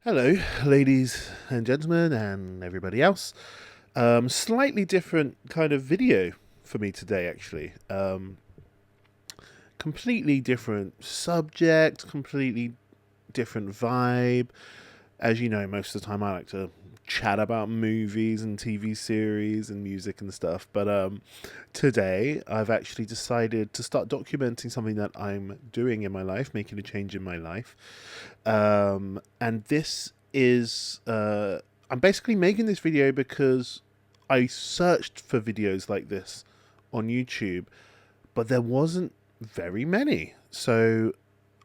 Hello, ladies and gentlemen, and everybody else. Slightly different kind of video for me today, actually. Completely different subject, completely different vibe. As you know, most of the time I like to chat about movies and TV series and music and stuff. But today I've actually decided to start documenting something that I'm doing in my life, making a change in my life. And this is, I'm basically making this video because I searched for videos like this on YouTube, but there wasn't very many. So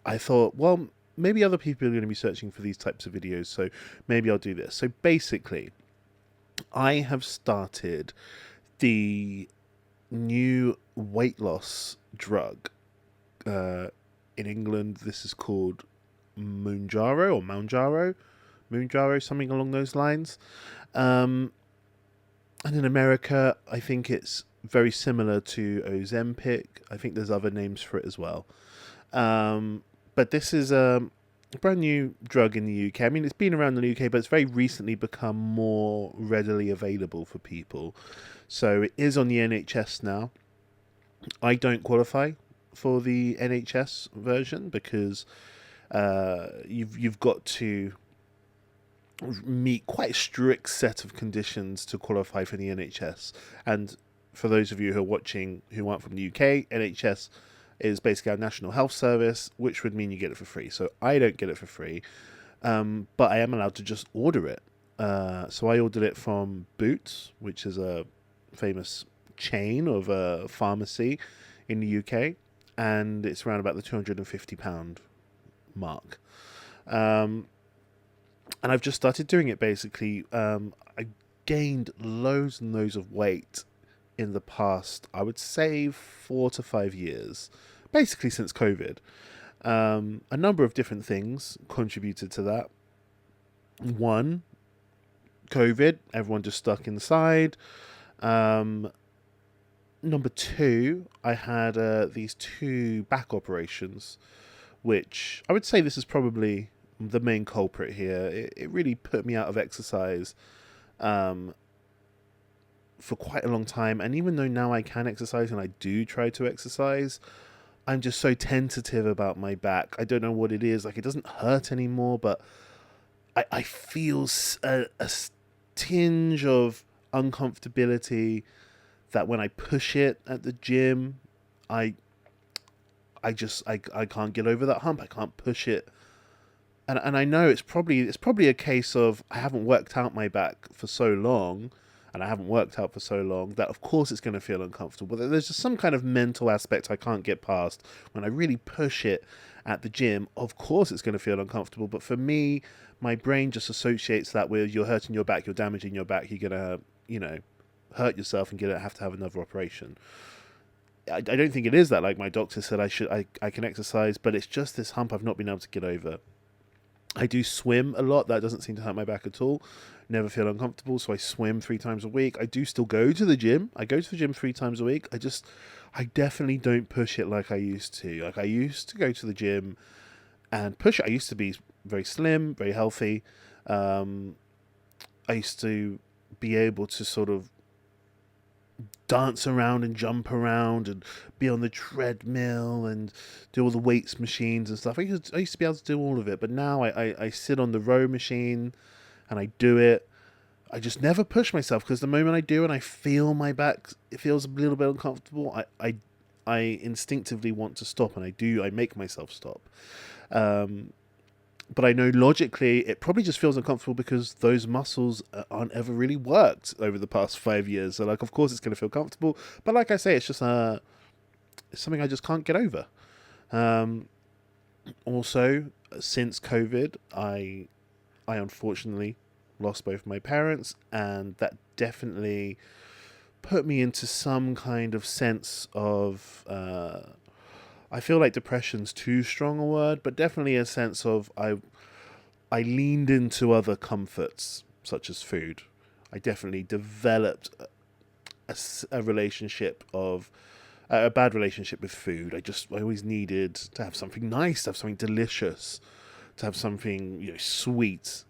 I thought, well, maybe other people are going to be searching for these types of videos, so maybe I'll do this. So basically, I have started the new weight loss drug. Uh, in England, this is called Mounjaro, something along those lines. Um, and in America, I think it's very similar to Ozempic. I think there's other names for it as well. But this is a brand new drug in the UK. I mean, it's been around in the UK, but it's very recently become more readily available for people. So it is on the NHS now. I don't qualify for the NHS version because you've got to meet quite a strict set of conditions to qualify for the NHS. And for those of you who are watching who aren't from the UK, NHS is basically our national health service, which would mean you get it for free. So I don't get it for free, but I am allowed to just order it. So I ordered it from Boots, which is a famous chain of a pharmacy in the UK, and it's around about the £250 mark. Um, and I've just started doing it basically. I gained loads and loads of weight in the past, I would say 4 to 5 years, basically since COVID. A number of different things contributed to that. One, COVID, everyone just stuck inside. Um, Number two, I had these two back operations, which I would say this is probably the main culprit here. It really put me out of exercise um, for quite a long time. And even though now I can exercise and I do try to exercise, I'm just so tentative about my back. I don't know what it is. Like, it doesn't hurt anymore, but I feel a tinge of uncomfortability that when I push it at the gym, I I can't get over that hump. I can't push it. And I know it's probably a case of I haven't worked out my back for so long, and I haven't worked out for so long that of course it's going to feel uncomfortable. But there's just some kind of mental aspect I can't get past. When I really push it at the gym, of course it's going to feel uncomfortable. But for me, my brain just associates that with you're hurting your back, you're damaging your back, you're gonna hurt yourself and have to have another operation. I don't think it is that. Like my doctor said, I can exercise, but it's just this hump I've not been able to get over. I do swim a lot. That doesn't seem to hurt my back at all. Never feel uncomfortable, so I swim 3 times a week. I do still go to the gym. I go to the gym 3 times a week. I definitely don't push it like I used to. Like I used to go to the gym and push it. I used to be very slim, very healthy. Um, I used to be able to sort of dance around and jump around and be on the treadmill and do all the weights machines and stuff. I used to be able to do all of it, but now I sit on the row machine and I do it. I just never push myself because the moment I do and I feel my back, it feels a little bit uncomfortable. I instinctively want to stop, and I make myself stop. Um, but I know logically it probably just feels uncomfortable because those muscles aren't ever really worked over the past 5 years. So like, of course, it's going to feel comfortable. But like I say, it's just it's something I just can't get over. Um, Also, since COVID, I unfortunately lost both my parents, and that definitely put me into some kind of sense of. I feel like depression's too strong a word, but definitely a sense of I leaned into other comforts such as food. I definitely developed a relationship of a bad relationship with food. I always needed to have something nice, to have something delicious to have something, sweet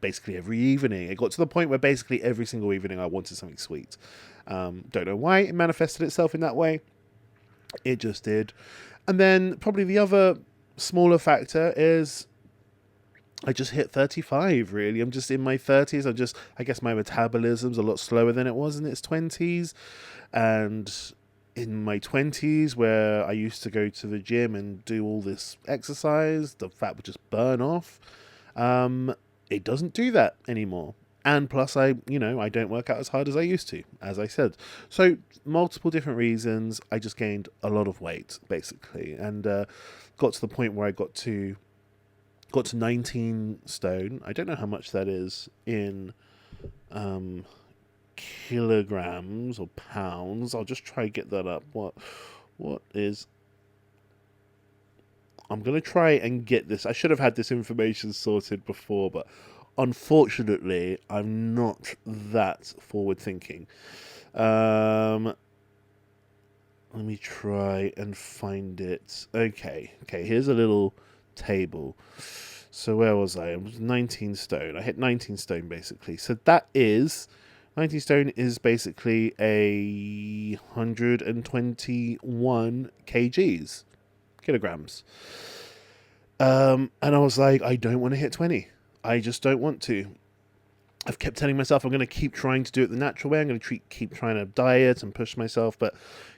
basically every evening. It got to the point where basically every single evening I wanted something sweet. Don't know why it manifested itself in that way. It just did. And then probably the other smaller factor is I just hit 35, really. I'm just in my 30s. I guess my metabolism's a lot slower than it was in its 20s. And in my 20s, where I used to go to the gym and do all this exercise, the fat would just burn off. It doesn't do that anymore. And plus, I don't work out as hard as I used to, as I said. So, multiple different reasons. I just gained a lot of weight, basically. And got to the point where I got to 19 stone. I don't know how much that is in kilograms or pounds. I'll just try to get that up. What is... I'm going to try and get this. I should have had this information sorted before, but unfortunately, I'm not that forward thinking. Let me try and find it. Okay, here's a little table. So where was I? I was 19 stone. I hit 19 stone, basically. So that is... 19 stone is basically 121 kilograms. And I was like, I don't want to hit 20. I just don't want to. I've kept telling myself I'm going to keep trying to do it the natural way. I'm going to keep trying to diet and push myself. But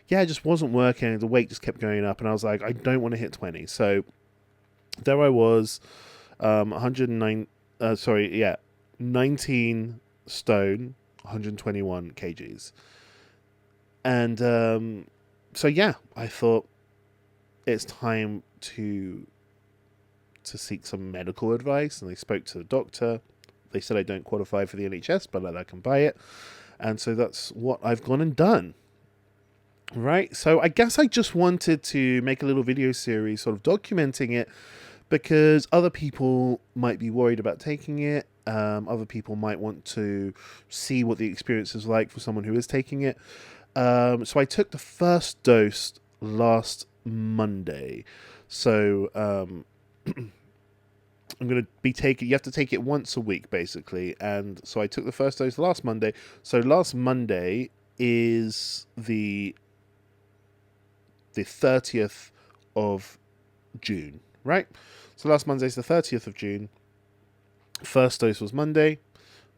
yeah, it just wasn't working. The weight just kept going up. And I was like, I don't want to hit 20. So there I was, 19 stone, 121 kgs. And so yeah, I thought it's time to seek some medical advice. And I spoke to the doctor. They said I don't qualify for the NHS, but that I can buy it. And so that's what I've gone and done. Right? So I guess I just wanted to make a little video series sort of documenting it, because other people might be worried about taking it. Other people might want to see what the experience is like for someone who is taking it. So I took the first dose last Monday. So I'm going to be taking... You have to take it once a week, basically. And so I took the first dose last Monday. So last Monday is the 30th of June, right? So last Monday is the 30th of June. First dose was Monday,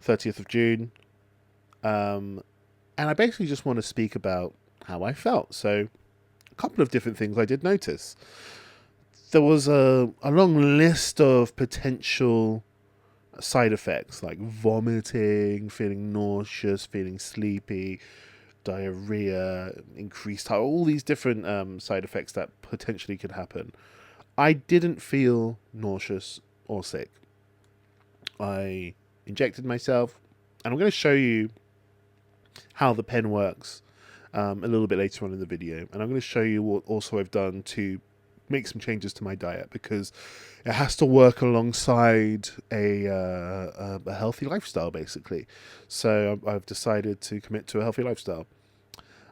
30th of June. And I basically just want to speak about how I felt. So a couple of different things I did notice. There was a long list of potential side effects, like vomiting, feeling nauseous, feeling sleepy, diarrhea, increased heart, all these different side effects that potentially could happen. I didn't feel nauseous or sick. I injected myself, and I'm going to show you how the pen works a little bit later on in the video. And I'm going to show you what also I've done to make some changes to my diet, because it has to work alongside a healthy lifestyle, basically. So I've decided to commit to a healthy lifestyle.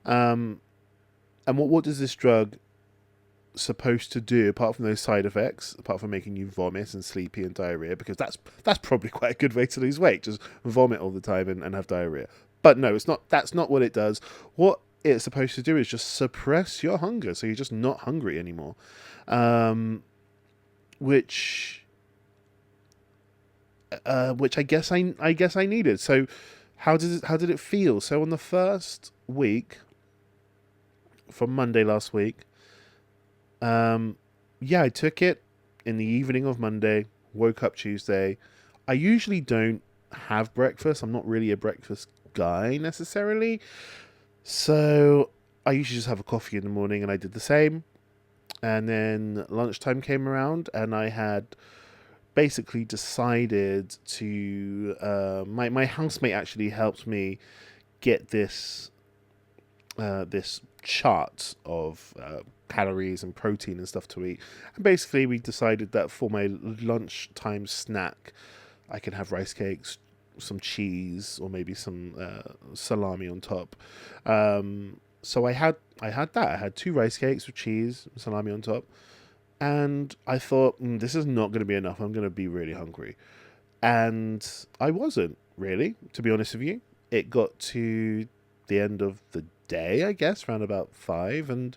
And what does this drug supposed to do, apart from those side effects, apart from making you vomit and sleepy and diarrhea, because that's probably quite a good way to lose weight, just vomit all the time and have diarrhea. But no, it's not. That's not what it does. What it's supposed to do is just suppress your hunger, so you're just not hungry anymore, which I guess I needed. So how did it feel? So on the first week, from Monday last week, I took it in the evening of Monday, woke up Tuesday. I usually don't have breakfast. I'm not really a breakfast guy necessarily. So I usually just have a coffee in the morning, and I did the same. And then lunchtime came around, and I had basically decided to... my housemate actually helped me get this chart of calories and protein and stuff to eat. And basically we decided that for my lunchtime snack, I can have rice cakes, some cheese, or maybe some salami on top. So I had that. I had 2 rice cakes with cheese and salami on top. And I thought, this is not going to be enough. I'm going to be really hungry. And I wasn't really, to be honest with you. It got to the end of the day, I guess, around about 5, and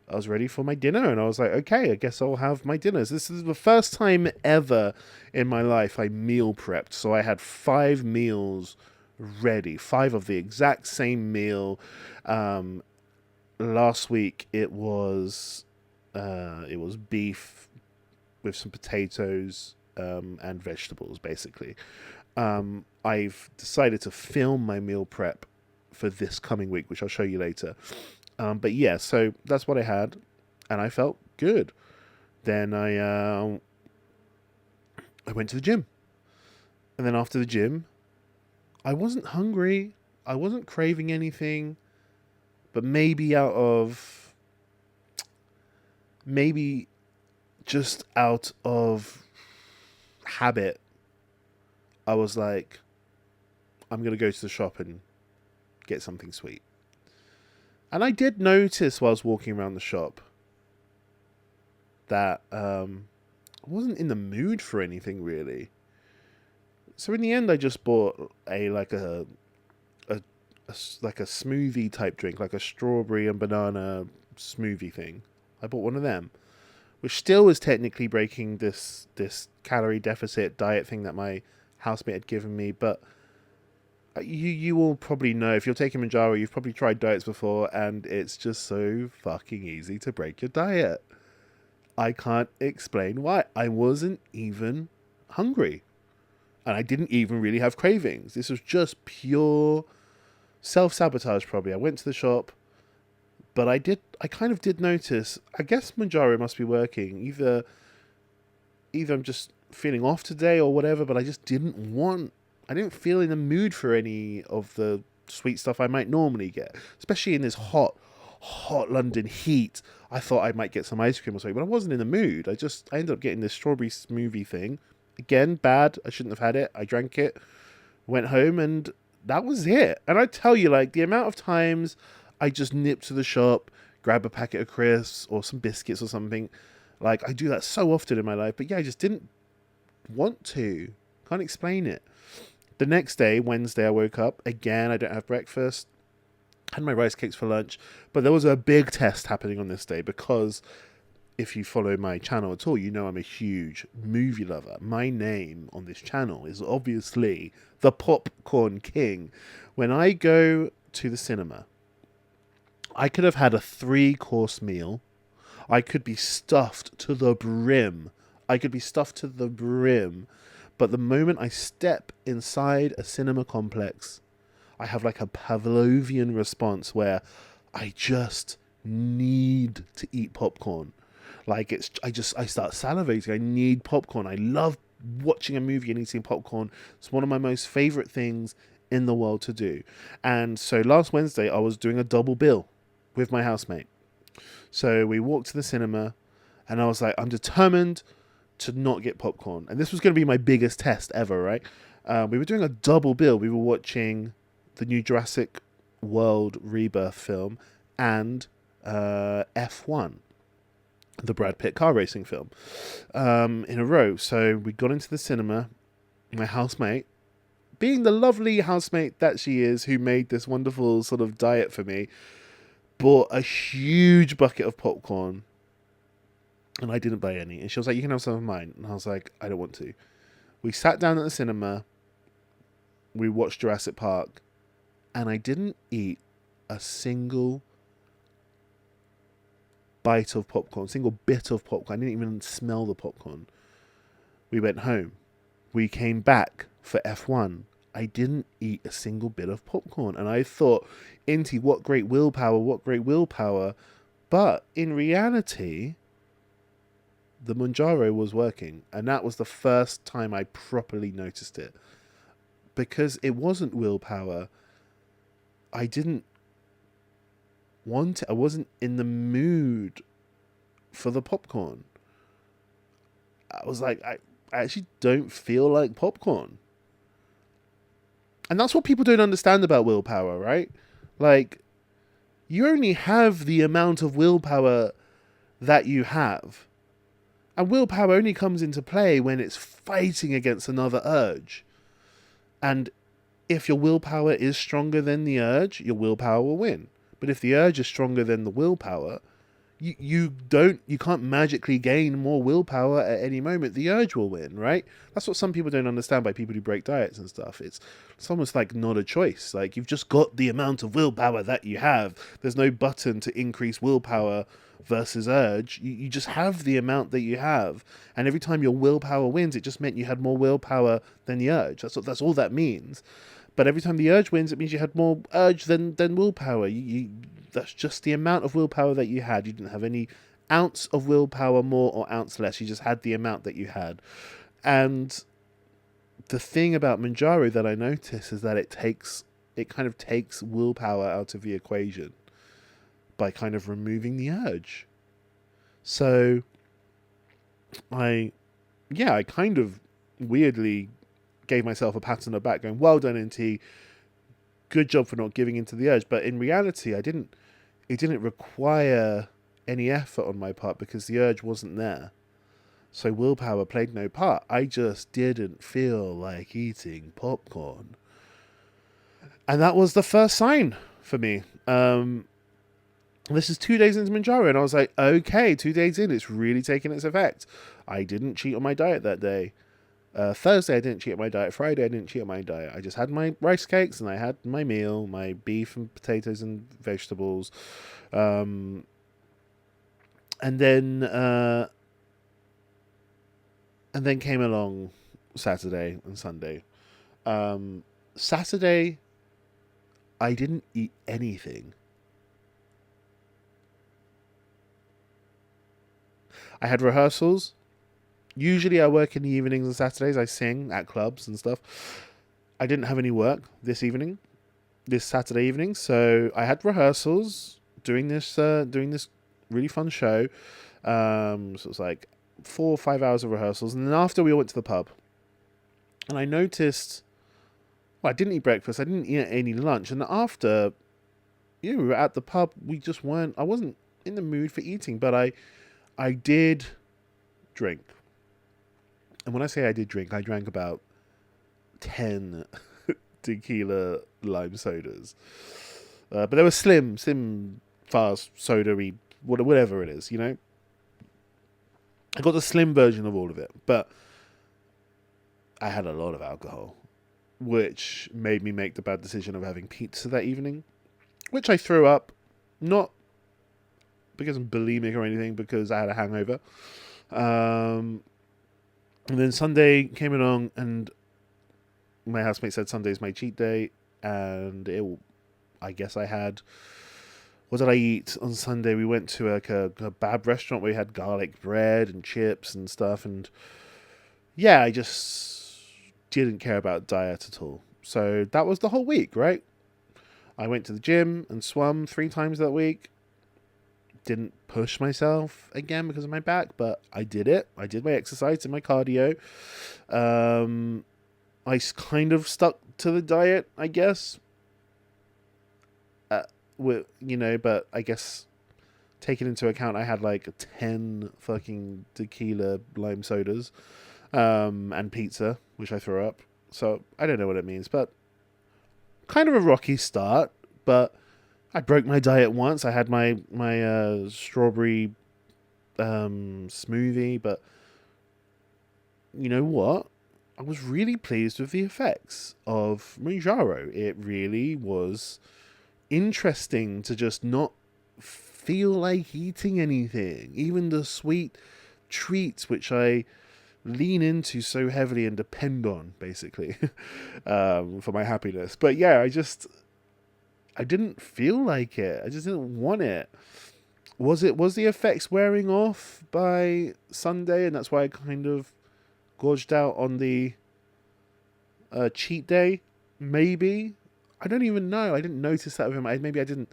I was ready for my dinner, and I was like, okay, I guess I'll have my dinners. This is the first time ever in my life I meal prepped. So I had 5 meals ready, 5 of the exact same meal. Last week it was beef with some potatoes and vegetables, basically. I've decided to film my meal prep for this coming week, which I'll show you later. But yeah, so that's what I had, and I felt good. Then I went to the gym, and then after the gym, I wasn't hungry. I wasn't craving anything, but maybe just out of habit, I was like, I'm going to go to the shop and get something sweet. And I did notice while I was walking around the shop that I wasn't in the mood for anything really. So in the end, I just bought a smoothie type drink, like a strawberry and banana smoothie thing. I bought one of them, which still is technically breaking this calorie deficit diet thing that my housemate had given me. But you will probably know, if you're taking Mounjaro, you've probably tried diets before, and it's just so fucking easy to break your diet. I can't explain why. I wasn't even hungry, and I didn't even really have cravings. This was just pure self-sabotage, probably. I went to the shop, but I kind of did notice, I guess Mounjaro must be working. Either I'm just feeling off today or whatever, but I didn't feel in the mood for any of the sweet stuff I might normally get, especially in this hot London heat. I thought I might get some ice cream or something, but I wasn't in the mood. I ended up getting this strawberry smoothie thing. Again, bad. I shouldn't have had it. I drank it, went home, and that was it. And I tell you, like, the amount of times I just nip to the shop, grab a packet of crisps or some biscuits or something. Like, I do that so often in my life. But yeah, I just didn't want to. Can't explain it. The next day, Wednesday, I woke up. Again, I don't have breakfast. Had my rice cakes for lunch. But there was a big test happening on this day because if you follow my channel at all, you know I'm a huge movie lover. My name on this channel is obviously the Popcorn King. When I go to the cinema, I could have had a 3-course meal. I could be stuffed to the brim. But the moment I step inside a cinema complex, I have like a Pavlovian response where I just need to eat popcorn. Like I start salivating. I need popcorn. I love watching a movie and eating popcorn. It's one of my most favorite things in the world to do. And so last Wednesday, I was doing a double bill with my housemate. So we walked to the cinema, and I was like, I'm determined to not get popcorn. And this was going to be my biggest test ever, right? We were doing a double bill. We were watching the new Jurassic World Rebirth film and F1, the Brad Pitt car racing film, in a row. So we got into the cinema. My housemate, being the lovely housemate that she is, who made this wonderful sort of diet for me, bought a huge bucket of popcorn, and I didn't buy any. And she was like, you can have some of mine. And I was like, I don't want to. We sat down at the cinema. We watched Jurassic Park, and I didn't eat a single bite of popcorn, single bit of popcorn. I didn't even smell the popcorn. We went home. We came back for F1. I didn't eat a single bit of popcorn. And I thought, Inti, what great willpower. But in reality, the Mounjaro was working. And that was the first time I properly noticed it. Because it wasn't willpower. I didn't want it. I wasn't in the mood for the popcorn. I was like, I actually don't feel like popcorn. And that's what people don't understand about willpower, right? Like, you only have the amount of willpower that you have. And willpower only comes into play when it's fighting against another urge. And if your willpower is stronger than the urge, your willpower will win. But if the urge is stronger than the willpower, you can't magically gain more willpower at any moment. The urge will win, right? That's what some people don't understand by people who break diets and stuff. It's almost like not a choice. Like, you've just got the amount of willpower that you have. There's no button to increase willpower versus urge. You just have the amount that you have, and every time your willpower wins, it just meant you had more willpower than the urge. That's all that means. But every time the urge wins, it means you had more urge than willpower. That's just the amount of willpower that you had. You didn't have any ounce of willpower more or ounce less. You just had the amount that you had. And the thing about Mounjaro that I notice is that it kind of takes willpower out of the equation by kind of removing the urge. So I kind of weirdly gave myself a pat on the back going, well done, NT, good job for not giving into the urge. But in reality, it didn't require any effort on my part because the urge wasn't there. So willpower played no part. I just didn't feel like eating popcorn. And that was the first sign for me. This is 2 days into Mounjaro, and I was like, okay, 2 days in, it's really taking its effect. I didn't cheat on my diet that day. Thursday I didn't cheat on my diet. Friday I didn't cheat on my diet. I just had my rice cakes and I had my meal, my beef and potatoes and vegetables. And then came along Saturday and Sunday. Saturday I didn't eat anything. I had rehearsals. Usually I work in the evenings and Saturdays. I sing at clubs and stuff. I didn't have any work this Saturday evening. So I had rehearsals doing this really fun show. So it was like 4 or 5 hours of rehearsals. And then after, we went to the pub. And I noticed, well, I didn't eat breakfast. I didn't eat any lunch. And after, we were at the pub. I wasn't in the mood for eating, but I did drink. And when I say I did drink, I drank about 10 tequila lime sodas. But they were slim, fast, soda-y, whatever it is, I got the slim version of all of it. But I had a lot of alcohol, which made me make the bad decision of having pizza that evening, which I threw up, not because I'm bulimic or anything, because I had a hangover. And then Sunday came along, and my housemate said Sunday's my cheat day, and I guess I had... What did I eat on Sunday? We went to a kebab restaurant where we had garlic bread and chips and stuff, and yeah, I just didn't care about diet at all. So that was the whole week, right? I went to the gym and swam 3 times that week. Didn't push myself again because of my back, but I did it. I did my exercise and my cardio. I kind of stuck to the diet, I guess. But I guess taking into account I had like 10 fucking tequila lime sodas, and pizza, which I threw up. So I don't know what it means, but kind of a rocky start, but I broke my diet once. I had my strawberry smoothie, but you know what? I was really pleased with the effects of Mounjaro. It really was interesting to just not feel like eating anything. Even the sweet treats, which I lean into so heavily and depend on, basically, for my happiness. But yeah, I didn't feel like it. I just didn't want it. Was the effects wearing off by Sunday, and that's why I kind of gorged out on the cheat day? Maybe. I don't even know. I didn't notice that with him. Maybe I didn't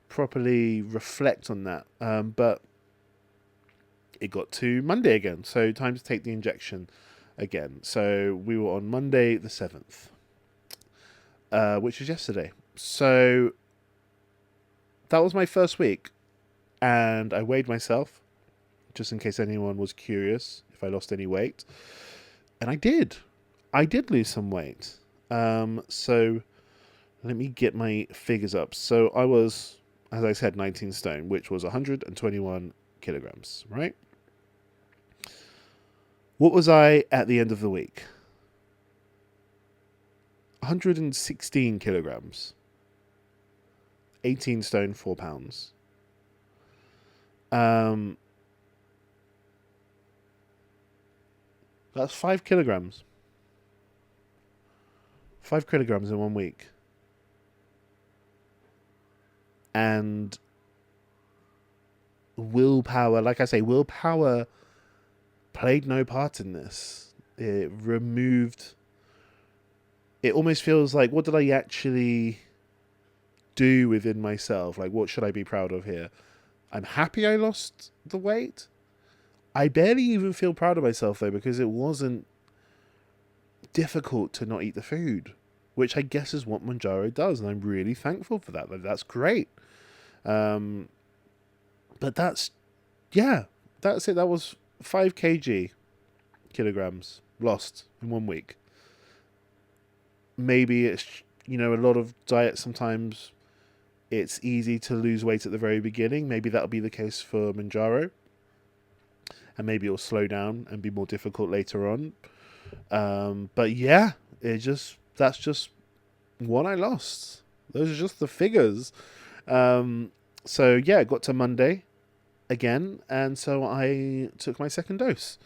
properly reflect on that. But it got to Monday again, so time to take the injection again. So we were on Monday the 7th, which was yesterday. So that was my first week, and I weighed myself, just in case anyone was curious if I lost any weight. And I did. I did lose some weight. So let me get my figures up. So I was, as I said, 19 stone, which was 121 kilograms, right? What was I at the end of the week? 116 kilograms. 18 stone, 4 pounds. That's 5 kilograms. 5 kilograms in 1 week. And willpower, like I say, willpower played no part in this. It removed... It almost feels like, what did I actually do within myself? Like, what should I be proud of here? I'm happy I lost the weight. I barely even feel proud of myself, though, because it wasn't difficult to not eat the food, which I guess is what Mounjaro does, and I'm really thankful for that. That's great. But that's it. That was 5 kilograms lost in 1 week. Maybe it's, a lot of diets, sometimes it's easy to lose weight at the very beginning. Maybe that'll be the case for Mounjaro. And maybe it'll slow down and be more difficult later on. But yeah, that's just what I lost. Those are just the figures. So yeah, got to Monday again, and so I took my second dose.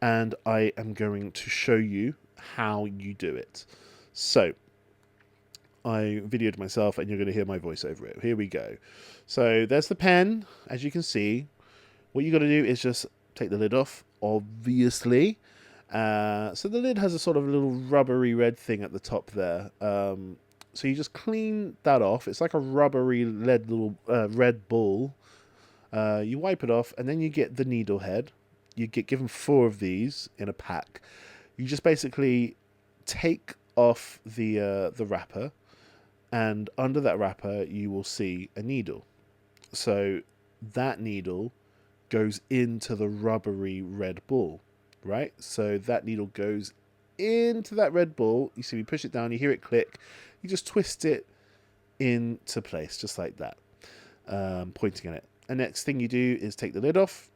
And I am going to show you how you do it. So I videoed myself, and you're going to hear my voice over it. Here we go. So there's the pen, as you can see. What you got to do is just take the lid off, obviously. So the lid has a sort of little rubbery red thing at the top there. So you just clean that off. It's like a rubbery little red ball. You wipe it off, and then you get the needle head. You get given 4 of these in a pack. You just basically take off the wrapper, and under that wrapper you will see a needle. So that needle goes into the rubbery red ball, right? So that needle goes into that red ball. You see me push it down, you hear it click. You just twist it into place, just like that, pointing at it. And next thing you do is take the lid off,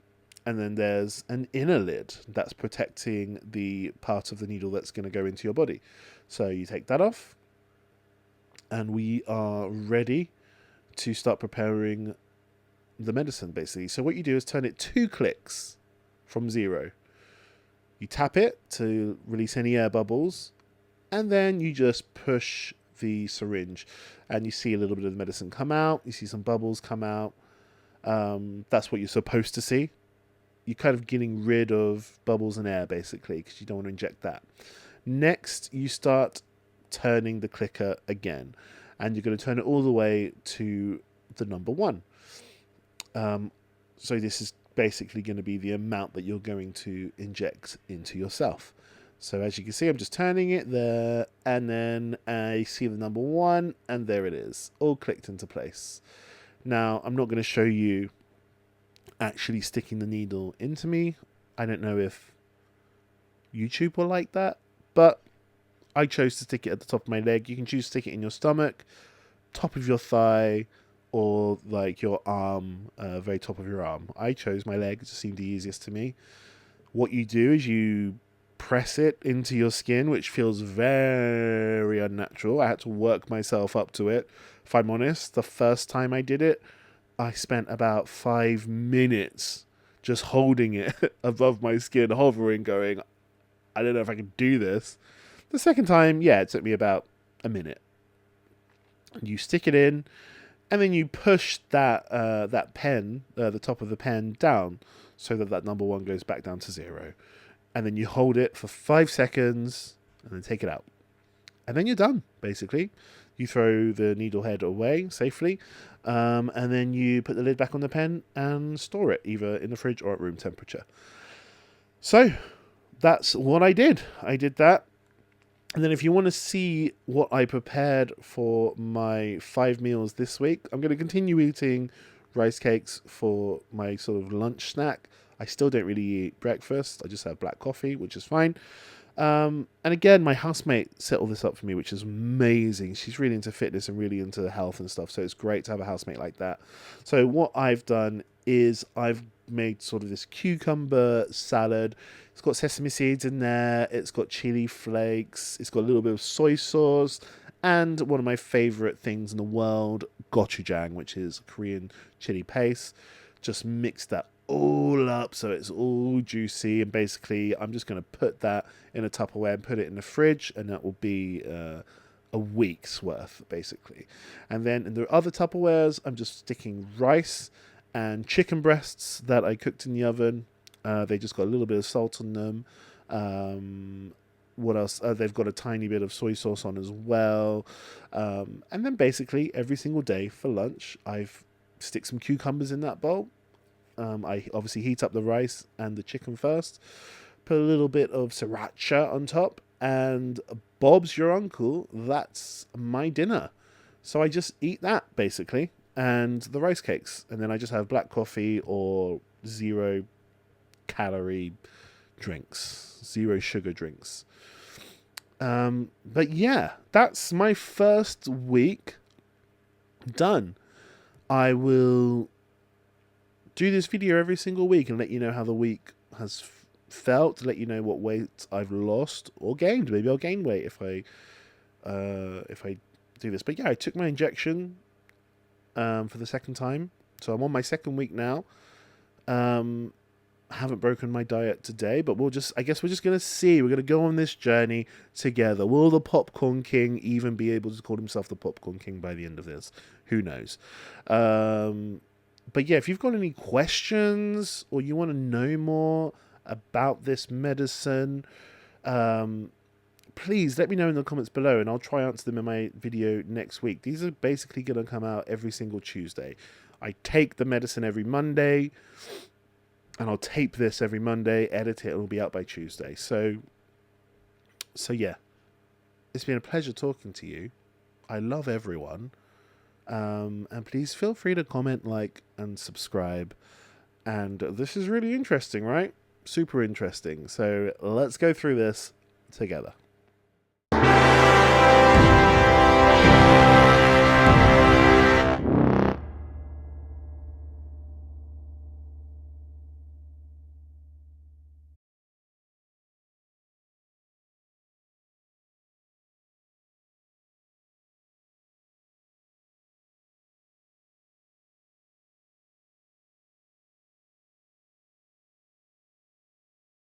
and then there's an inner lid that's protecting the part of the needle that's going to go into your body. So you take that off, and we are ready to start preparing the medicine, basically. So what you do is turn it 2 clicks from 0. You tap it to release any air bubbles, and then you just push the syringe, and you see a little bit of the medicine come out. You see some bubbles come out. That's what you're supposed to see. You're kind of getting rid of bubbles and air, basically, because you don't want to inject that. Next, you start turning the clicker again, and you're going to turn it all the way to the number 1. So this is basically going to be the amount that you're going to inject into yourself. So as you can see, I'm just turning it there, and then I see the number 1, and there it is, all clicked into place. Now, I'm not going to show you actually sticking the needle into me. I don't know if YouTube will like that, but I chose to stick it at the top of my leg. You can choose to stick it in your stomach, top of your thigh, or like your arm, very top of your arm. I chose my leg. It just seemed the easiest to me. What you do is you press it into your skin, which feels very unnatural. I had to work myself up to it. If I'm honest, the first time I did it, I spent about 5 minutes just holding it above my skin, hovering, going, I don't know if I can do this. The second time, yeah, it took me about a minute. You stick it in, and then you push that pen, the top of the pen, down so that number 1 goes back down to 0. And then you hold it for 5 seconds, and then take it out. And then you're done, basically. You throw the needle head away safely, and then you put the lid back on the pen and store it, either in the fridge or at room temperature. So that's what I did. I did that. And then if you want to see what I prepared for my 5 meals this week, I'm going to continue eating rice cakes for my sort of lunch snack. I still don't really eat breakfast. I just have black coffee, which is fine. And again, my housemate set all this up for me, which is amazing. She's really into fitness and really into health and stuff, so it's great to have a housemate like that. So what I've done is I've made sort of this cucumber salad. It's got sesame seeds in there. It's got chili flakes. It's got a little bit of soy sauce. And one of my favorite things in the world, gochujang, which is Korean chili paste. Just mix that all up so it's all juicy, and basically I'm just going to put that in a Tupperware and put it in the fridge, and that will be a week's worth basically. And then in the other Tupperwares I'm just sticking rice and chicken breasts that I cooked in the oven. They just got a little bit of salt on them. What else? They've got a tiny bit of soy sauce on as well. And then basically every single day for lunch I've stick some cucumbers in that bowl. I obviously heat up the rice and the chicken first, put a little bit of sriracha on top, and Bob's your uncle, that's my dinner. So I just eat that, basically, and the rice cakes, and then I just have black coffee or 0-calorie drinks, 0 sugar drinks. But yeah, that's my first week done. I will do this video every single week and let you know how the week has felt, let you know what weight I've lost or gained. Maybe I'll gain weight if I do this. But yeah, I took my injection for the second time, so I'm on my second week now. I haven't broken my diet today, but I guess we're just gonna see. We're gonna go on this journey together. Will the Popcorn King even be able to call himself the Popcorn King by the end of this? Who knows? But yeah, if you've got any questions or you want to know more about this medicine, please let me know in the comments below, and I'll try and answer them in my video next week. These are basically going to come out every single Tuesday. I take the medicine every Monday, and I'll tape this every Monday, edit it, and it'll be out by Tuesday. So yeah, it's been a pleasure talking to you. I love everyone. And please feel free to comment, like, and subscribe. And this is really interesting, right? Super interesting. So let's go through this together.